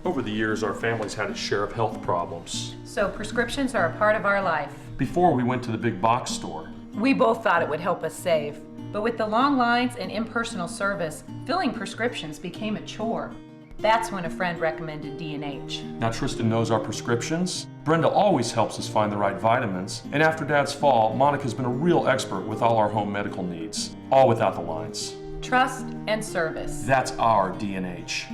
Over the years, our family's had a share of health problems. So prescriptions are a part of our life. Before we went to the big box store. We both thought it would help us save. But with the long lines and impersonal service, filling prescriptions became a chore. That's when a friend recommended D&H. Now Tristan knows our prescriptions. Brenda always helps us find the right vitamins. And after Dad's fall, Monica's been a real expert with all our home medical needs. All without the lines. Trust and service. That's our D&H.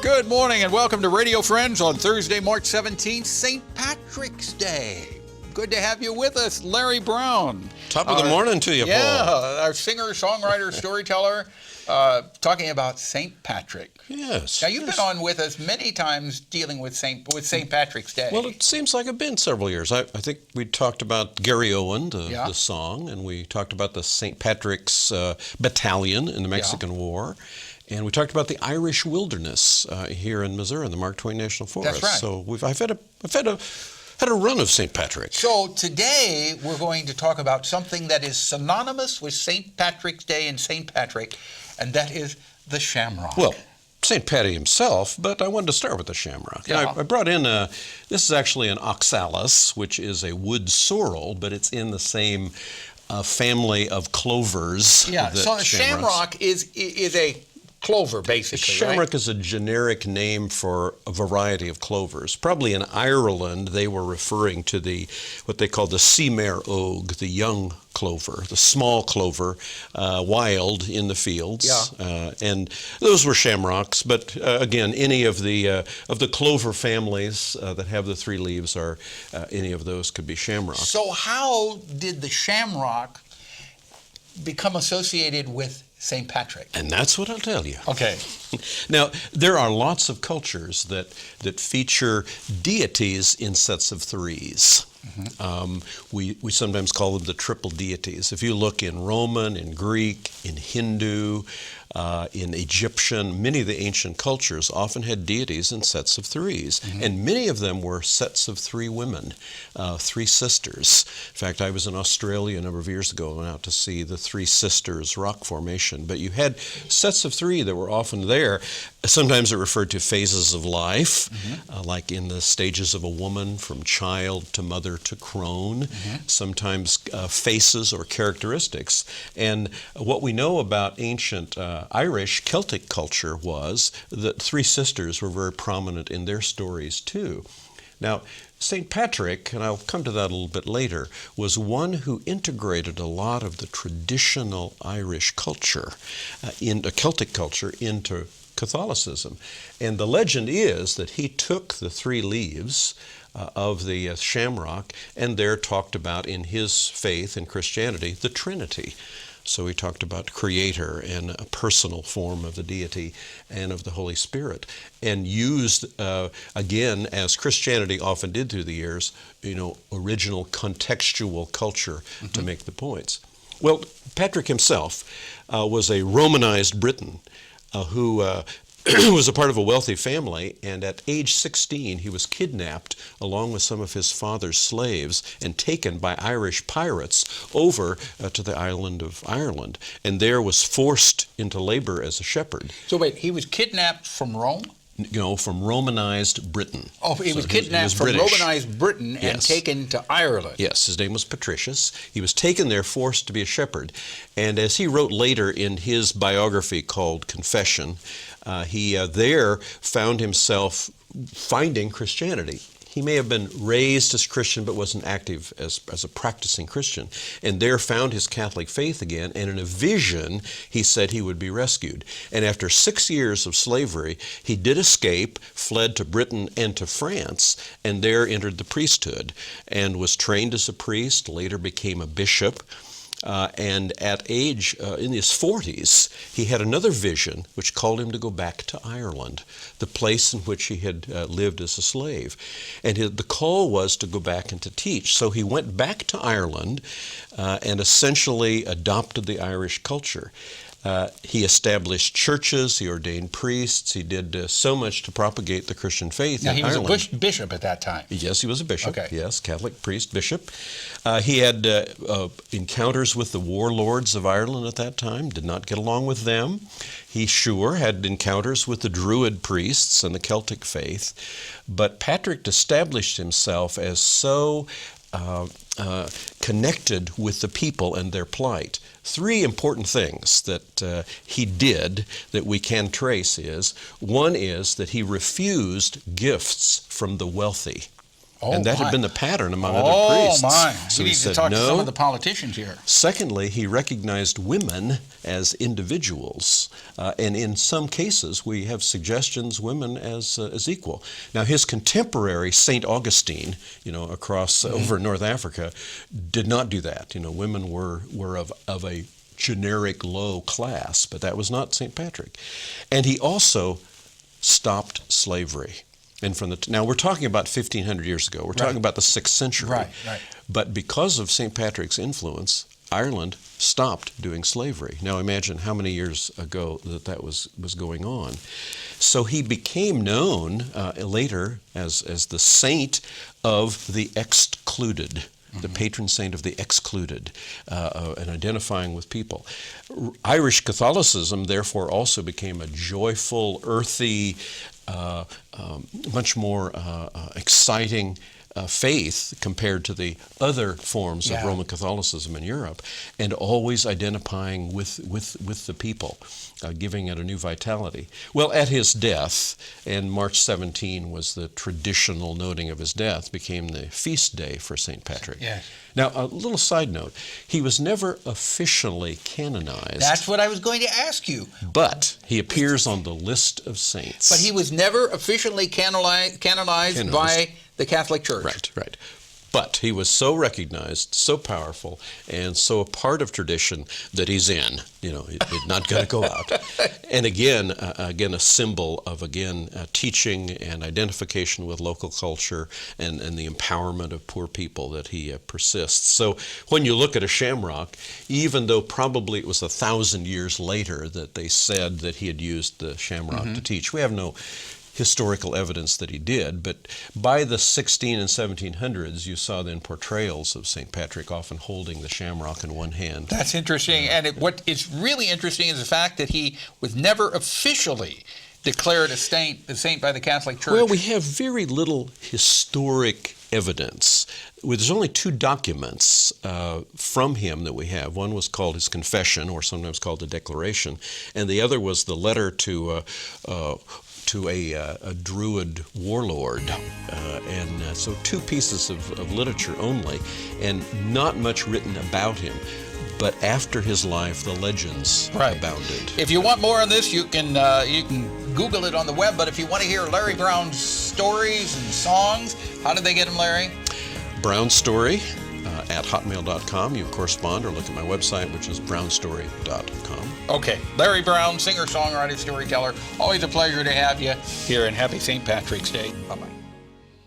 Good morning and welcome to Radio Friends on Thursday, March 17th, St. Patrick's Day. Good to have you with us, Larry Brown. Top of the morning to you, Paul. Yeah, our singer, songwriter, storyteller, talking about St. Patrick. Yes. Now, you've been on with us many times dealing with St. Patrick's Day. Well, it seems like it's been several years. I think we talked about Gary Owen, the song, and we talked about the St. Patrick's Battalion in the Mexican War. And we talked about the Irish wilderness here in Missouri, in the Mark Twain National Forest. That's right. So I've had a run of St. Patrick. So today we're going to talk about something that is synonymous with St. Patrick's Day and St. Patrick, and that is the Shamrock. Well, St. Patty himself, but I wanted to start with the Shamrock. Yeah. I brought in this is actually an oxalis, which is a wood sorrel, but it's in the same family of clovers. Yeah, so the Shamrock is a clover, basically, Shamrock right? is a generic name for a variety of clovers. Probably in Ireland, they were referring to what they call the Seamare Oak, the young clover, the small clover, wild in the fields. Yeah. And those were shamrocks. But again, any of the clover families that have the three leaves any of those could be shamrocks. So how did the Shamrock become associated with St. Patrick? And that's what I'll tell you. Okay. Now, there are lots of cultures that feature deities in sets of threes. Mm-hmm. We sometimes call them the triple deities. If you look in Roman, in Greek, in Hindu, in Egyptian, many of the ancient cultures often had deities in sets of threes. Mm-hmm. And many of them were sets of three women, three sisters. In fact, I was in Australia a number of years ago and went out to see the Three Sisters rock formation. But you had sets of three that were often there. Sometimes it referred to phases of life, mm-hmm. Like in the stages of a woman from child to mother to crone. Mm-hmm. Sometimes faces or characteristics. And what we know about ancient Irish Celtic culture was that three sisters were very prominent in their stories too. Now, St. Patrick, and I'll come to that a little bit later, was one who integrated a lot of the traditional Irish culture, into Celtic culture, into Catholicism. And the legend is that he took the three leaves of the shamrock and there talked about in his faith in Christianity the Trinity. So he talked about Creator and a personal form of the deity and of the Holy Spirit, and used, again, as Christianity often did through the years, original contextual culture mm-hmm. to make the points. Well, Patrick himself was a Romanized Briton who was a part of a wealthy family, and at age 16 he was kidnapped along with some of his father's slaves and taken by Irish pirates over to the island of Ireland, and there was forced into labor as a shepherd. So wait, he was kidnapped from Rome? From Romanized Britain. Oh, he was kidnapped from Romanized Britain and taken to Ireland. Yes, his name was Patricius. He was taken there, forced to be a shepherd. And as he wrote later in his biography called Confession, he there found himself finding Christianity. He may have been raised as Christian but wasn't active as a practicing Christian, and there found his Catholic faith again, and in a vision he said he would be rescued. And after 6 years of slavery, he did escape, fled to Britain and to France, and there entered the priesthood and was trained as a priest, later became a bishop. And at age, in his 40s, he had another vision which called him to go back to Ireland, the place in which he had lived as a slave. And the call was to go back and to teach. So he went back to Ireland and essentially adopted the Irish culture. He established churches, he ordained priests, he did so much to propagate the Christian faith Now, in he was Ireland. a bishop at that time. Yes, he was a bishop. Okay. Yes, Catholic priest, bishop. He had encounters with the warlords of Ireland at that time, did not get along with them. He sure had encounters with the Druid priests and the Celtic faith. But Patrick established himself as so connected with the people and their plight. Three important things that he did that we can trace is, one is that he refused gifts from the wealthy. Oh, and that my. had been the pattern among other priests. Oh, my. So We he need said to talk no. to some of the politicians here. Secondly, he recognized women as individuals, and in some cases we have suggestions women as equal. Now, his contemporary St. Augustine, across over North Africa, did not do that. Women were of a generic low class, but that was not St. Patrick. And he also stopped slavery. And now we're talking about 1,500 years ago. We're talking about the 6th century. Right. But because of St. Patrick's influence, Ireland stopped doing slavery. Now imagine how many years ago that was going on. So he became known later as the saint of the excluded. The patron saint of the excluded, and identifying with people. Irish Catholicism, therefore, also became a joyful, earthy, much more exciting faith compared to the other forms of Roman Catholicism in Europe, and always identifying with the people, giving it a new vitality. Well, at his death, and March 17 was the traditional noting of his death, became the feast day for St. Patrick. Yes. Now, a little side note, he was never officially canonized. That's what I was going to ask you. But he appears on the list of saints. But he was never officially canonized by the Catholic Church. Right. But he was so recognized, so powerful, and so a part of tradition that he's in. He's not going to go out. And again, a symbol of, teaching and identification with local culture and the empowerment of poor people that he persists. So when you look at a Shamrock, even though probably it was 1,000 years later that they said that he had used the Shamrock to teach, we have no historical evidence that he did, but by the 16 and 1700s, you saw then portrayals of St. Patrick often holding the shamrock in one hand. That's interesting, and what is really interesting is the fact that he was never officially declared a saint by the Catholic Church. Well, we have very little historic evidence. There's only two documents from him that we have. One was called his Confession, or sometimes called the Declaration, and the other was the letter to a Druid warlord. And so two pieces of literature only, and not much written about him. But after his life, the legends abounded. If you want more on this, you can Google it on the web. But if you want to hear Larry Brown's stories and songs, how did they get them, Larry? Brown Story at hotmail.com. You correspond or look at my website, which is brownstory.com. Okay. Larry Brown, singer, songwriter, storyteller. Always a pleasure to have you here, and happy St. Patrick's Day. Bye-bye.